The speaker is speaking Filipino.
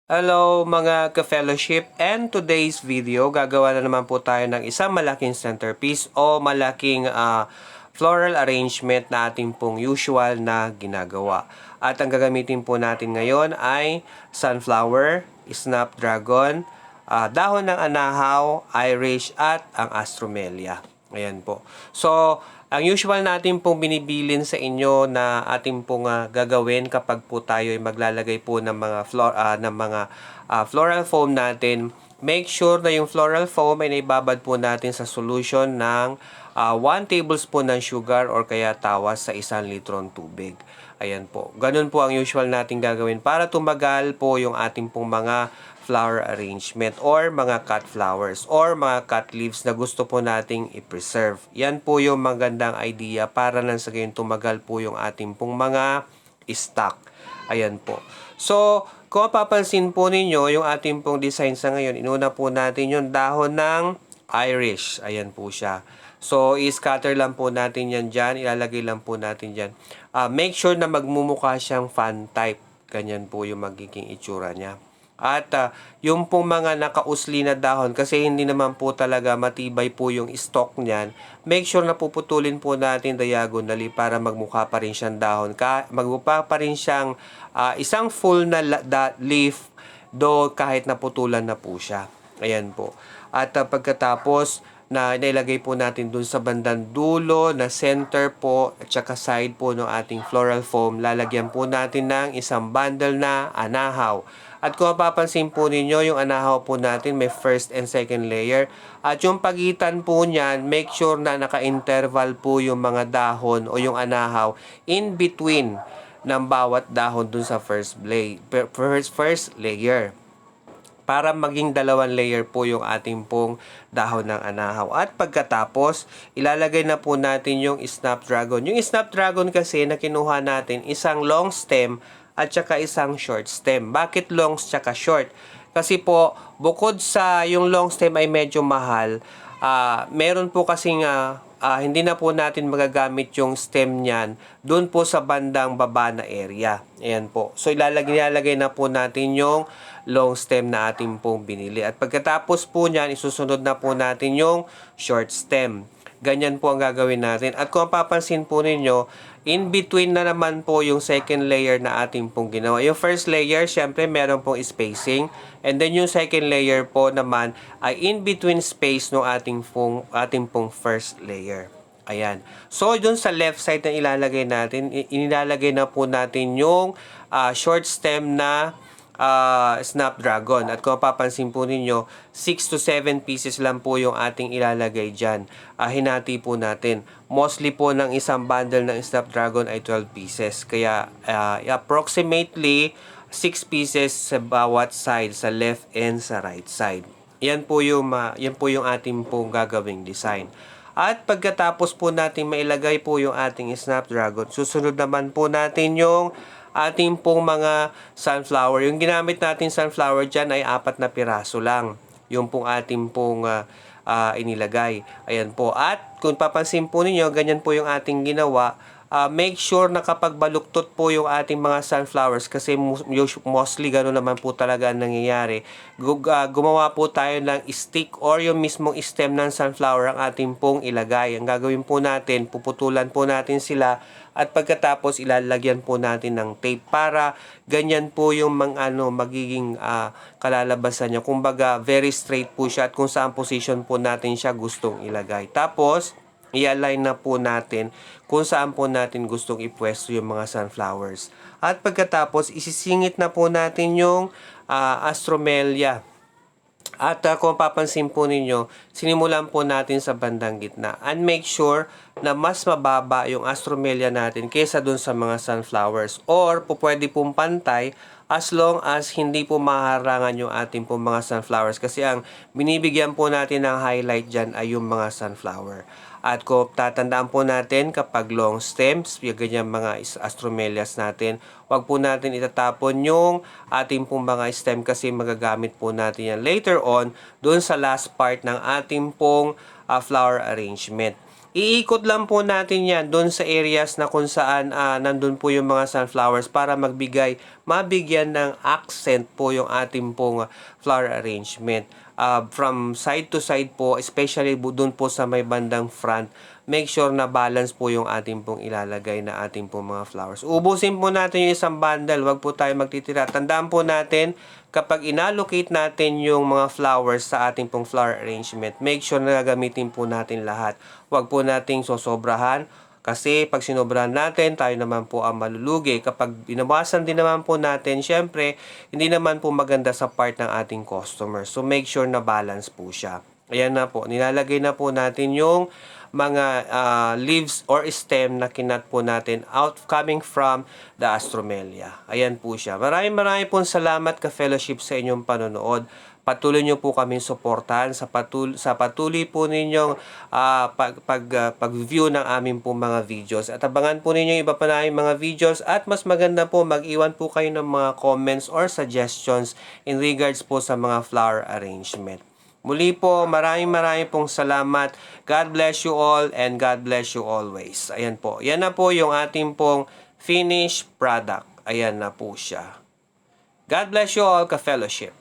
Hello mga ka-fellowship, and today's video gagawa na naman po tayo ng isang malaking centerpiece o malaking floral arrangement na ating pong usual na ginagawa. At ang gagamitin po natin ngayon ay sunflower, snapdragon, dahon ng anahaw, irish at ang astromelia. Ayan po. So, ang usual natin pong binibilin sa inyo na ating pong gagawin kapag po tayo ay maglalagay po ng mga floral foam natin, make sure na yung floral foam ay naibabad po natin sa solution ng 1 tablespoon ng sugar or kaya tawas sa 1 litrong tubig. Ayan po. Ganun po ang usual natin gagawin para tumagal po yung ating pong mga flower arrangement or mga cut flowers or mga cut leaves na gusto po nating i-preserve. Yan po yung magandang idea para nang sa gayon tumagal po yung ating pong mga stock. Ayan po. So, kung mapapansin po ninyo, yung ating pong design sa ngayon, inuna po natin yung dahon ng irish. Ayan po siya. So, i-scatter lang po natin yan dyan. Ilalagay lang po natin dyan. Make sure na magmumukha siyang fan type. Ganyan po yung magiging itsura niya. At yung pong mga nakausli na dahon, kasi hindi naman po talaga matibay po yung stock niyan, make sure na puputulin po natin diagonally para magmukha pa rin siyang dahon. Magmukha pa rin siyang isang full na leaf, do kahit naputulan na po siya. Ayan po. At pagkatapos na nailagay po natin dun sa bandang dulo na center po at saka side po ng ating floral foam, lalagyan po natin ng isang bundle na anahaw. At kung mapapansin po ninyo, yung anahaw po natin may first and second layer. At yung pagitan po niyan, make sure na naka-interval po yung mga dahon o yung anahaw in between ng bawat dahon dun sa first layer. Para maging 2 layer po yung ating pong dahon ng anahaw. At pagkatapos, ilalagay na po natin yung snapdragon. Yung snapdragon kasi na kinuha natin, isang long stem at saka isang short stem. Bakit long at short? Kasi po, bukod sa yung long stem ay medyo mahal, meron po kasing hindi na po natin magagamit yung stem niyan doon po sa bandang baba na area. Ayan po. So, ilalagay na po natin yung long stem na ating pong binili. At pagkatapos po niyan, isusunod na po natin yung short stem. Ganyan po ang gagawin natin. At kung papansin po ninyo, in between na naman po yung second layer na ating pong ginawa. Yung first layer, syempre meron pong spacing. And then yung second layer po naman ay in between space ng ating pong first layer. Ayan. So, dun sa left side na ilalagay natin, inilalagay na po natin yung short stem na snapdragon. At kung papansin po ninyo, 6 to 7 pieces lang po yung ating ilalagay dyan. Hinati po natin. Mostly po ng isang bundle ng snapdragon ay 12 pieces. Kaya approximately 6 pieces sa bawat side, sa left and sa right side. Yan po yung ating pong gagawing design. At pagkatapos po natin mailagay po yung ating snapdragon, susunod naman po natin yung ating pong mga sunflower. Yung ginamit natin sunflower dyan ay 4 na piraso lang. Yung pong ating pong inilagay. Ayan po. At kung papansin po ninyo, ganyan po yung ating ginawa. Make sure na kapag baluktot po yung ating mga sunflowers, kasi mostly gano'n naman po talaga ang nangyayari, gumawa po tayo ng stick or yung mismong stem ng sunflower ang ating pong ilagay. Ang gagawin po natin, puputulan po natin sila at pagkatapos ilalagyan po natin ng tape para ganyan po yung magiging kalalabasan niya. Kumbaga, very straight po siya at kung saan position po natin siya gustong ilagay. Tapos, i-align na po natin kung saan po natin gustong ipwesto yung mga sunflowers. At pagkatapos, isisingit na po natin yung astromelia. At kung papansin po ninyo, sinimulan po natin sa bandang gitna. And make sure na mas mababa yung astromelia natin kaysa dun sa mga sunflowers. Or pwede pong pantay as long as hindi po maharangan yung ating po mga sunflowers. Kasi ang binibigyan po natin ng highlight dyan ay yung mga sunflower. At kung tatandaan po natin kapag long stems, yung ganyan mga astromelias natin, wag po natin itatapon yung ating pong mga stem kasi magagamit po natin yan later on doon sa last part ng ating pong flower arrangement. Iikot lang po natin yan doon sa areas na kung saan nandun po yung mga sunflowers para mabigyan ng accent po yung ating pong flower arrangement. From side to side po, especially doon po sa may bandang front, make sure na balance po yung ating pong ilalagay na ating pong mga flowers. Ubusin po natin yung isang bundle, wag po tayo magtitira. Tandaan po natin, kapag inallocate natin yung mga flowers sa ating pong flower arrangement, make sure na gagamitin po natin lahat. Wag po nating sosobrahan kasi pag sinobrahan natin, tayo naman po ang malulugi. Kapag binabawasan din naman po natin, syempre, hindi naman po maganda sa part ng ating customer. So, make sure na balance po siya. Ayan na po, nilalagay na po natin yung mga leaves or stem na kinat po natin out coming from the Astromelia. Ayan po siya. Maraming pong salamat ka-fellowship sa inyong panonood. Patuloy nyo po kaming suportahan sa patuloy po ninyong pag-view ng aming po mga videos. At abangan po ninyo iba pa na mga videos at mas maganda po mag-iwan po kayo ng mga comments or suggestions in regards po sa mga flower arrangement. Muli po, maraming pong salamat. God bless you all and God bless you always. Ayan po. Yan na po yung ating pong finished product. Ayan na po siya. God bless you all, ka-fellowship.